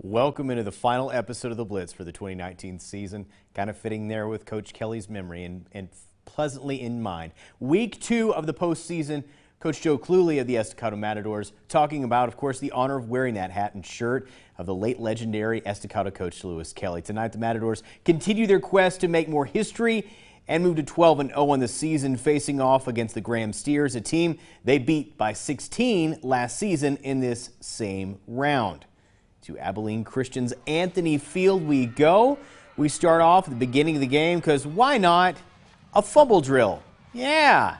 Welcome into the final episode of the Blitz for the 2019 season. Kind of fitting there with Coach Kelly's memory and pleasantly in mind. Week 2 of the postseason, Coach Joe Cluley of the Estacado Matadors talking about, of course, the honor of wearing that hat and shirt of the late legendary Estacado coach Lewis Kelly. Tonight, the Matadors continue their quest to make more history and move to 12-0 on the season, facing off against the Graham Steers, a team they beat by 16 last season in this same round. To Abilene Christian's Anthony Field we go. We start off at the beginning of the game because why not a fumble drill? Yeah,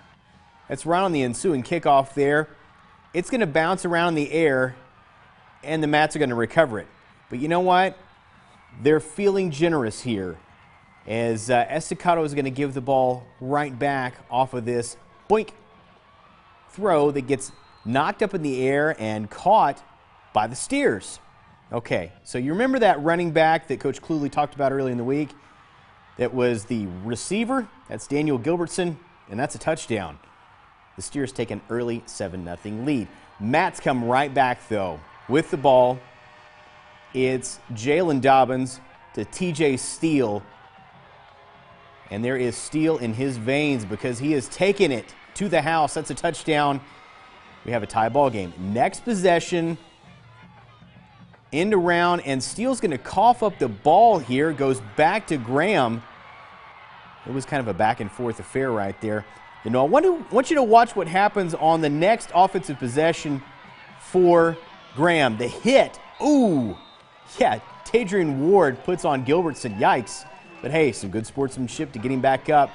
that's right on the ensuing kickoff there. It's going to bounce around in the air and the Mats are going to recover it. But you know what? They're feeling generous here as Estacado is going to give the ball right back off of this boink throw that gets knocked up in the air and caught by the Steers. Okay, so you remember that running back that Coach Cluley talked about earlier in the week? That was the receiver. That's Daniel Gilbertson, and that's a touchdown. The Steers take an early 7-0 lead. Mats come right back, though, with the ball. It's Jalen Dobbins to TJ Steele. And there is steel in his veins because he has taken it to the house. That's a touchdown. We have a tie ball game. Next possession. End around, and Steele's going to cough up the ball here. Goes back to Graham. It was kind of a back-and-forth affair right there. You know, I want you to watch what happens on the next offensive possession for Graham. The hit. Ooh. Yeah, Tadrian Ward puts on Gilbertson. Yikes. But, hey, some good sportsmanship to get him back up.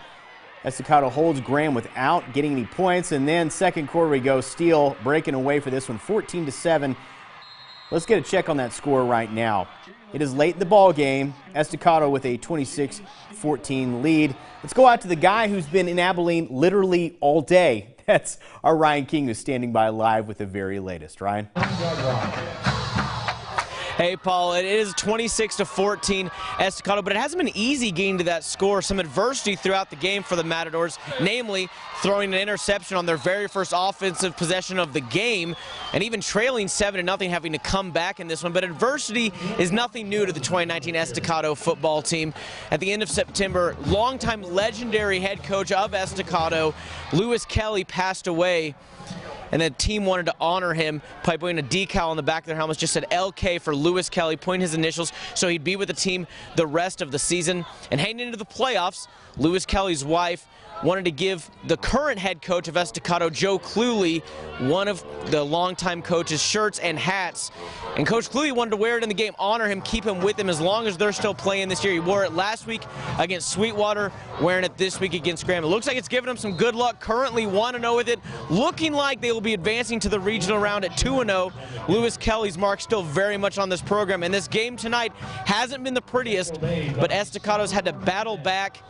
Estacado holds Graham without getting any points. And then second quarter we go. Steele breaking away for this one, 14-7. Let's get a check on that score right now. It is late in the ball game. Estacado with a 26-14 lead. Let's go out to the guy who's been in Abilene literally all day. That's our Ryan King, who's standing by live with the very latest. Ryan? Hey, Paul, it is 26-14 Estacado, but it hasn't been easy getting to that score. Some adversity throughout the game for the Matadors, namely throwing an interception on their very first offensive possession of the game, and even trailing 7-0, having to come back in this one. But adversity is nothing new to the 2019 Estacado football team. At the end of September, longtime legendary head coach of Estacado, Lewis Kelly, passed away. And the team wanted to honor him by putting a decal on the back of their helmets, just said LK for Lewis Kelly, pointing his initials, so he'd be with the team the rest of the season. And heading into the playoffs, Lewis Kelly's wife wanted to give the current head coach of Estacado, Joe Cluley, one of the longtime coach's shirts and hats. And Coach Cluley wanted to wear it in the game, honor him, keep him with him as long as they're still playing this year. He wore it last week against Sweetwater, wearing it this week against Graham. It looks like it's giving him some good luck. Currently 1-0 with it, looking like they will be advancing to the regional round at 2-0. Lewis Kelly's mark still very much on this program. And this game tonight hasn't been the prettiest, but Estacado's had to battle back,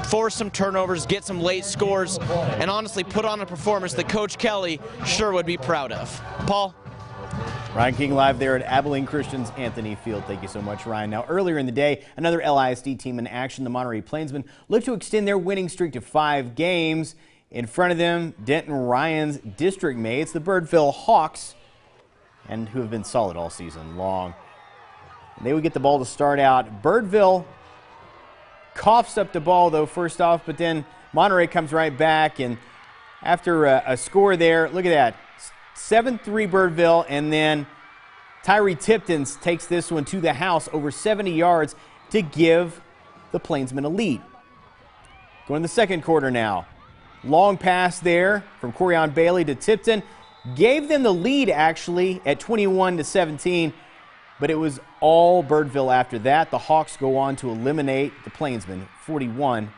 force some turnovers, get some late scores, and honestly put on a performance that Coach Kelly sure would be proud of. Paul? Ryan King live there at Abilene Christian's Anthony Field. Thank you so much, Ryan. Now, earlier in the day, another LISD team in action. The Monterey Plainsmen look to extend their winning streak to 5 games. In front of them, Denton Ryan's district mates, the Birdville Hawks, and who have been solid all season long. They would get the ball to start out. Birdville coughs up the ball, though, first off, but then Monterey comes right back, and after a score there, look at that, 7-3 Birdville, and then Tyree Tipton takes this one to the house over 70 yards to give the Plainsmen a lead. Going to the second quarter now. Long pass there from Corian Bailey to Tipton. Gave them the lead, actually, at 21-17. But it was all Birdville after that. The Hawks go on to eliminate the Plainsmen 41-23.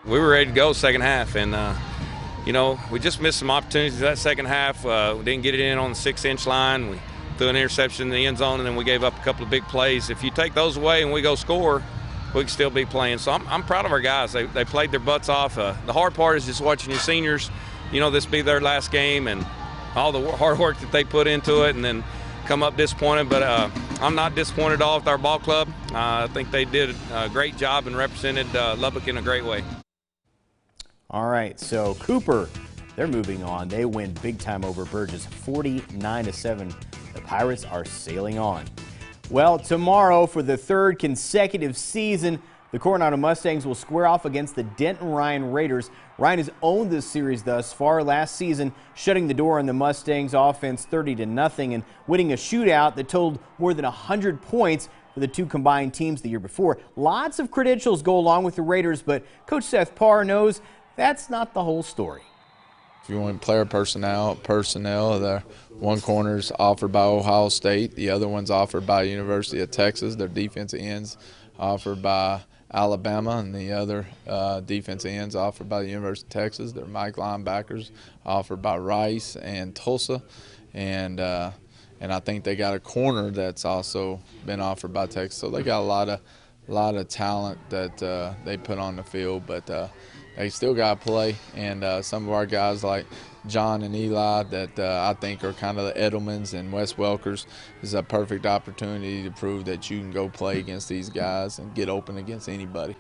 We were ready to go second half, and you know, we just missed some opportunities that second half. We didn't get it in on the 6-inch line. We threw an interception in the end zone, and then we gave up a couple of big plays. If you take those away and we go score, we can still be playing. So I'm proud of our guys. They played their butts off. The hard part is just watching your seniors, you know, this be their last game, and all the hard work that they put into it, and then come up disappointed. But I'm not disappointed at all with our ball club. I think they did a great job and represented Lubbock in a great way. All right, so Cooper, they're moving on. They win big time over Burgess, 49-7 the Pirates are sailing on. Well, tomorrow for the third consecutive season, the Coronado Mustangs will square off against the Denton Ryan Raiders. Ryan has owned this series thus far last season, shutting the door on the Mustangs offense 30-0 and winning a shootout that totaled more than 100 points for the two combined teams the year before. Lots of credentials go along with the Raiders, but Coach Seth Parr knows that's not the whole story. If you want player personnel, the one corner's offered by Ohio State, the other one's offered by University of Texas. Their defensive ends offered by Alabama, and the other defensive ends offered by the University of Texas. Their Mike linebackers offered by Rice and Tulsa, and I think they got a corner that's also been offered by Texas. So they got a lot of talent that they put on the field, but they still got to play. And some of our guys like John and Eli that I think are kind of the Edelmans and Wes Welkers is a perfect opportunity to prove that you can go play against these guys and get open against anybody.